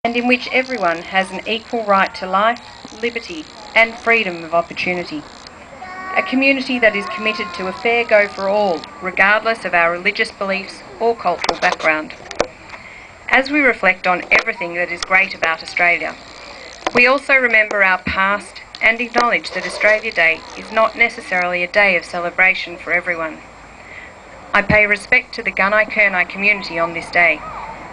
and in which everyone has an equal right to life, liberty, and freedom of opportunity. A community that is committed to a fair go for all, regardless of our religious beliefs or cultural background. As we reflect on everything that is great about Australia, we also remember our past and acknowledge that Australia Day is not necessarily a day of celebration for everyone. I pay respect to the Gunai-Kurnai community on this day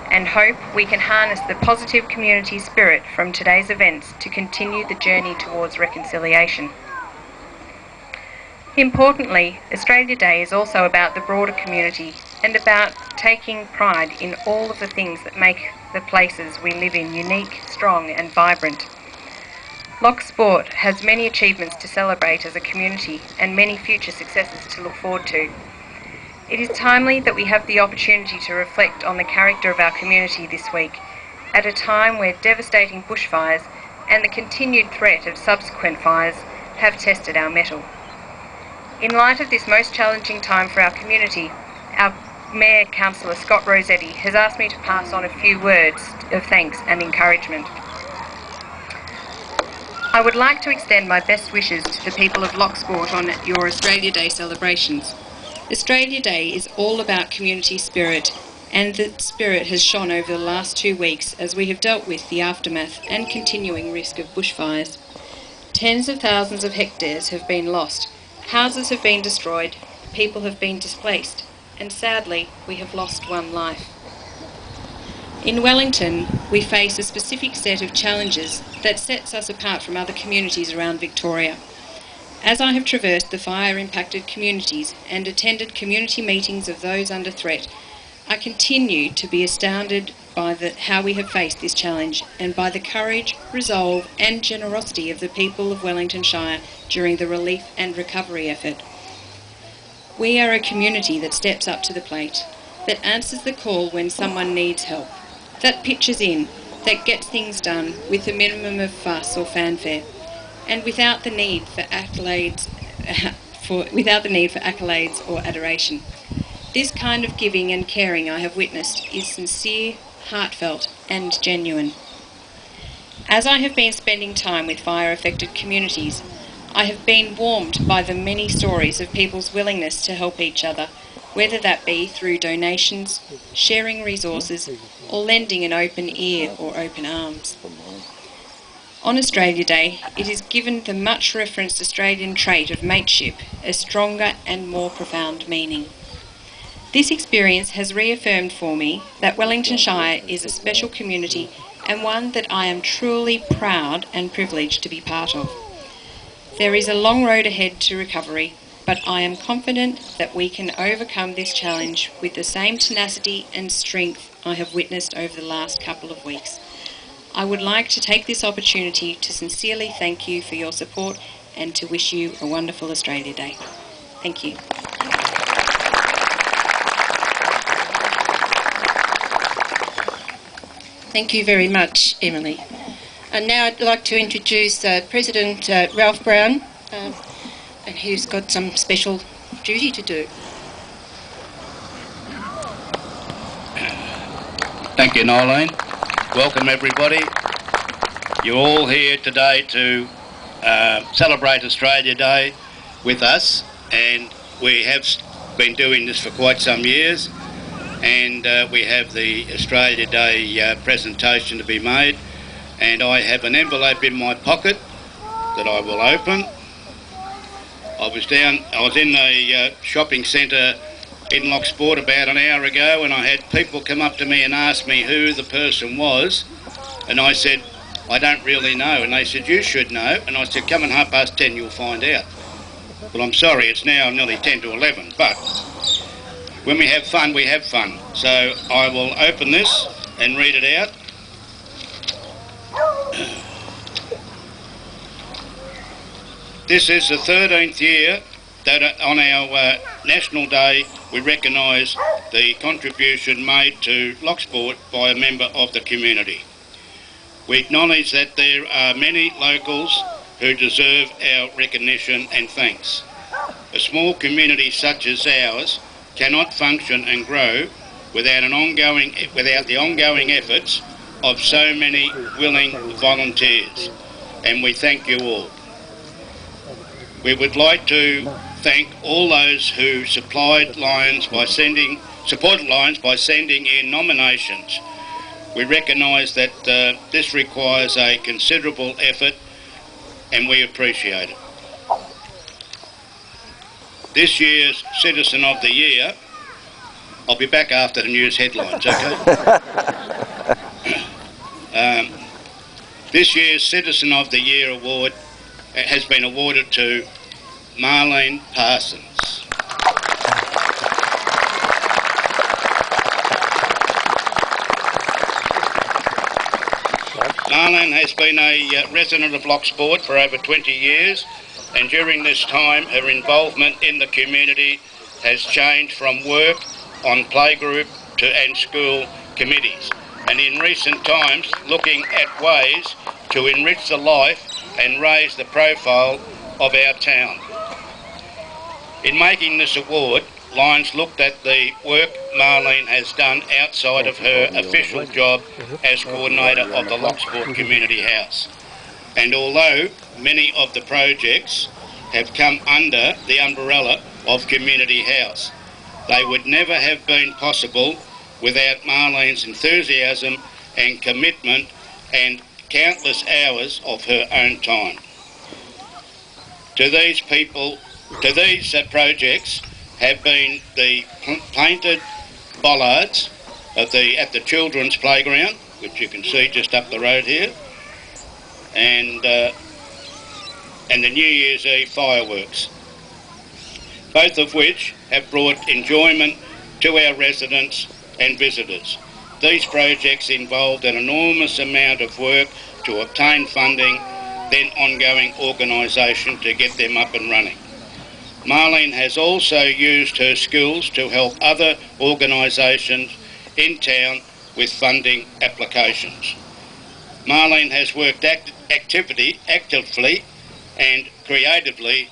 and hope we can harness the positive community spirit from today's events to continue the journey towards reconciliation. Importantly, Australia Day is also about the broader community and about taking pride in all of the things that make the places we live in unique, strong and vibrant. Loch Sport has many achievements to celebrate as a community and many future successes to look forward to. It is timely that we have the opportunity to reflect on the character of our community this week, at a time where devastating bushfires and the continued threat of subsequent fires have tested our mettle. In light of this most challenging time for our community, our Mayor, Councillor Scott Rossetti, has asked me to pass on a few words of thanks and encouragement. I would like to extend my best wishes to the people of Loch Sport on your Australia Day celebrations. Australia Day is all about community spirit, and that spirit has shone over the last 2 weeks as we have dealt with the aftermath and continuing risk of bushfires. Tens of thousands of hectares have been lost, houses have been destroyed, people have been displaced, and sadly, we have lost one life. In Wellington, we face a specific set of challenges that sets us apart from other communities around Victoria. As I have traversed the fire-impacted communities and attended community meetings of those under threat, I continue to be astounded by how we have faced this challenge and by the courage, resolve and generosity of the people of Wellington Shire during the relief and recovery effort. We are a community that steps up to the plate, that answers the call when someone needs help, that pitches in, that gets things done with the minimum of fuss or fanfare, and without the need for accolades or adoration. This kind of giving and caring I have witnessed is sincere, heartfelt, and genuine. As I have been spending time with fire-affected communities, I have been warmed by the many stories of people's willingness to help each other, whether that be through donations, sharing resources, or lending an open ear or open arms. On Australia Day, it is given the much-referenced Australian trait of mateship a stronger and more profound meaning. This experience has reaffirmed for me that Wellington Shire is a special community and one that I am truly proud and privileged to be part of. There is a long road ahead to recovery, but I am confident that we can overcome this challenge with the same tenacity and strength I have witnessed over the last couple of weeks. I would like to take this opportunity to sincerely thank you for your support and to wish you a wonderful Australia Day. Thank you. Thank you very much, Emily. And now I'd like to introduce President Ralph Brown, who's got some special duty to do. Thank you, Marlene. Welcome, everybody. You're all here today to celebrate Australia Day with us, and we have been doing this for quite some years, and we have the Australia Day presentation to be made, and I have an envelope in my pocket that I will open. I was in a shopping centre in Loch Sport about an hour ago, and I had people come up to me and ask me who the person was, and I said, I don't really know, and they said, you should know, and I said, come in 10:30, you'll find out. Well, I'm sorry, it's now nearly 10 to 11, but when we have fun, we have fun. So I will open this and read it out. This is the 13th year that on our National Day we recognise the contribution made to Loch Sport by a member of the community. We acknowledge that there are many locals who deserve our recognition and thanks. A small community such as ours cannot function and grow without the ongoing efforts of so many willing volunteers, and we thank you all. We would like to thank all those who supported Lions by sending in nominations. We recognise that this requires a considerable effort, and we appreciate it. This year's Citizen of the Year, I'll be back after the news headlines, okay? This year's Citizen of the Year award has been awarded to Marlene Parsons. Marlene has been a resident of Lochsport for over 20 years, and during this time her involvement in the community has changed from work on playgroup and school committees, and in recent times looking at ways to enrich the life and raise the profile of our town. In making this award, Lions looked at the work Marlene has done outside of her official job as coordinator of the Lochsport Community House. And although many of the projects have come under the umbrella of Community House, they would never have been possible without Marlene's enthusiasm and commitment and countless hours of her own time. These projects have been the painted bollards at the children's playground, which you can see just up the road here, and the New Year's Eve fireworks, both of which have brought enjoyment to our residents and visitors. These projects involved an enormous amount of work to obtain funding, then ongoing organisation to get them up and running. Marlene has also used her skills to help other organisations in town with funding applications. Marlene has worked actively and creatively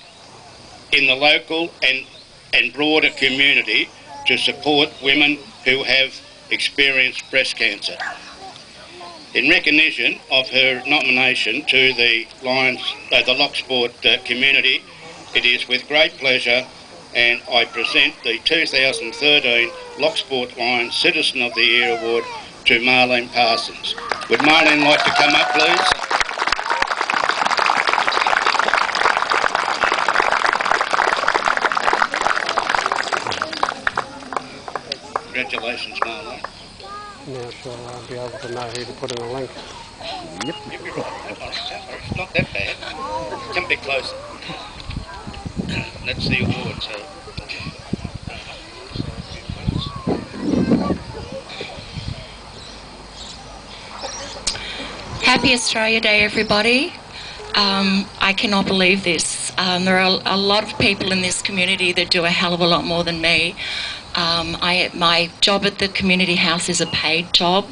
in the local and broader community to support women who have experienced breast cancer. In recognition of her nomination to the Lochsport community, it is with great pleasure and I present the 2013 Lochsport Lions Citizen of the Year Award to Marlene Parsons. Would Marlene like to come up, please? Congratulations, Marlene. Now she'll be able to know who to put in the link. Yep. It's not that bad. Come a bit closer. That's the award, so... Happy Australia Day, everybody. I cannot believe this. There are a lot of people in this community that do a hell of a lot more than me. My job at the community house is a paid job.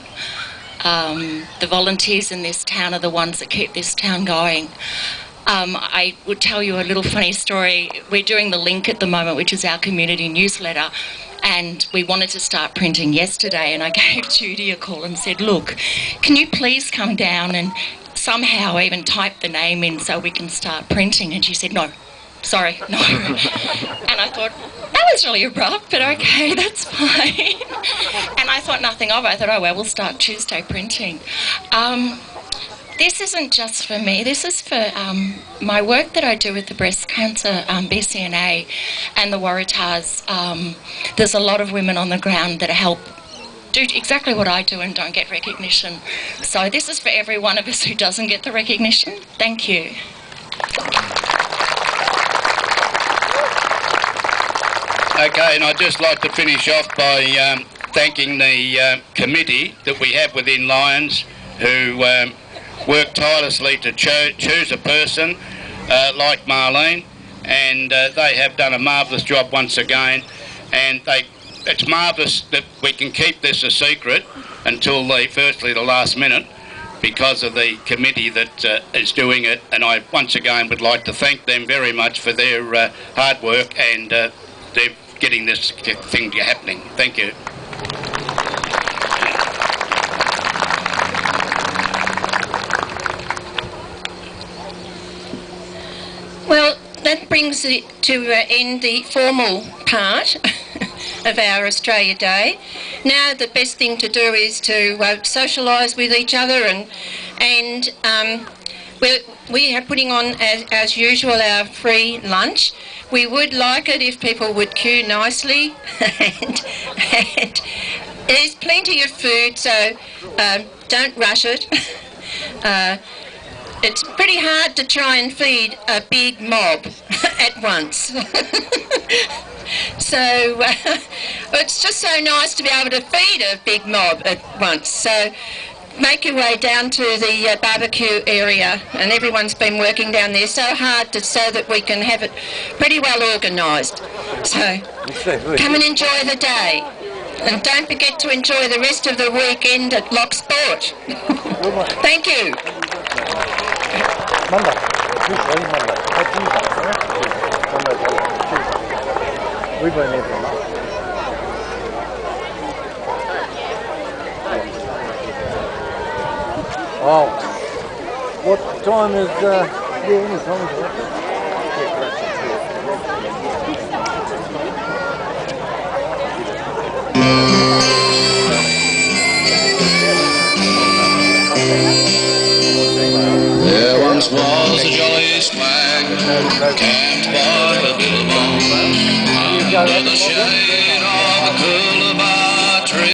The volunteers in this town are the ones that keep this town going. I would tell you a little funny story. We're doing the Link at the moment, which is our community newsletter, and we wanted to start printing yesterday, and I gave Judy a call and said, look, can you please come down and somehow even type the name in so we can start printing? And she said, no. Sorry, no. And I thought, that was really abrupt, but okay, that's fine. And I thought nothing of it. I thought, oh, well, we'll start Tuesday printing. This isn't just for me. This is for my work that I do with the breast cancer BCNA and the Waratahs. There's a lot of women on the ground that help do exactly what I do and don't get recognition. So this is for every one of us who doesn't get the recognition. Thank you. Okay, and I'd just like to finish off by thanking the committee that we have within Lions who work tirelessly to choose a person like Marlene, and they have done a marvellous job once again, and it's marvellous that we can keep this a secret until firstly the last minute because of the committee that is doing it, and I once again would like to thank them very much for their hard work and they're getting this thing happening. Thank you. brings it to end the formal part of our Australia Day. Now the best thing to do is to socialise with each other, and we are putting on, as usual, our free lunch. We would like it if people would queue nicely, and there's plenty of food, so don't rush it. It's pretty hard to try and feed a big mob at once. So it's just so nice to be able to feed a big mob at once. So make your way down to the barbecue area, and everyone's been working down there so hard so that we can have it pretty well organised. So come and enjoy the day, and don't forget to enjoy the rest of the weekend at Loch Sport. Thank you. Oh, what time is, yeah, any time is it? There once was a jolly swag,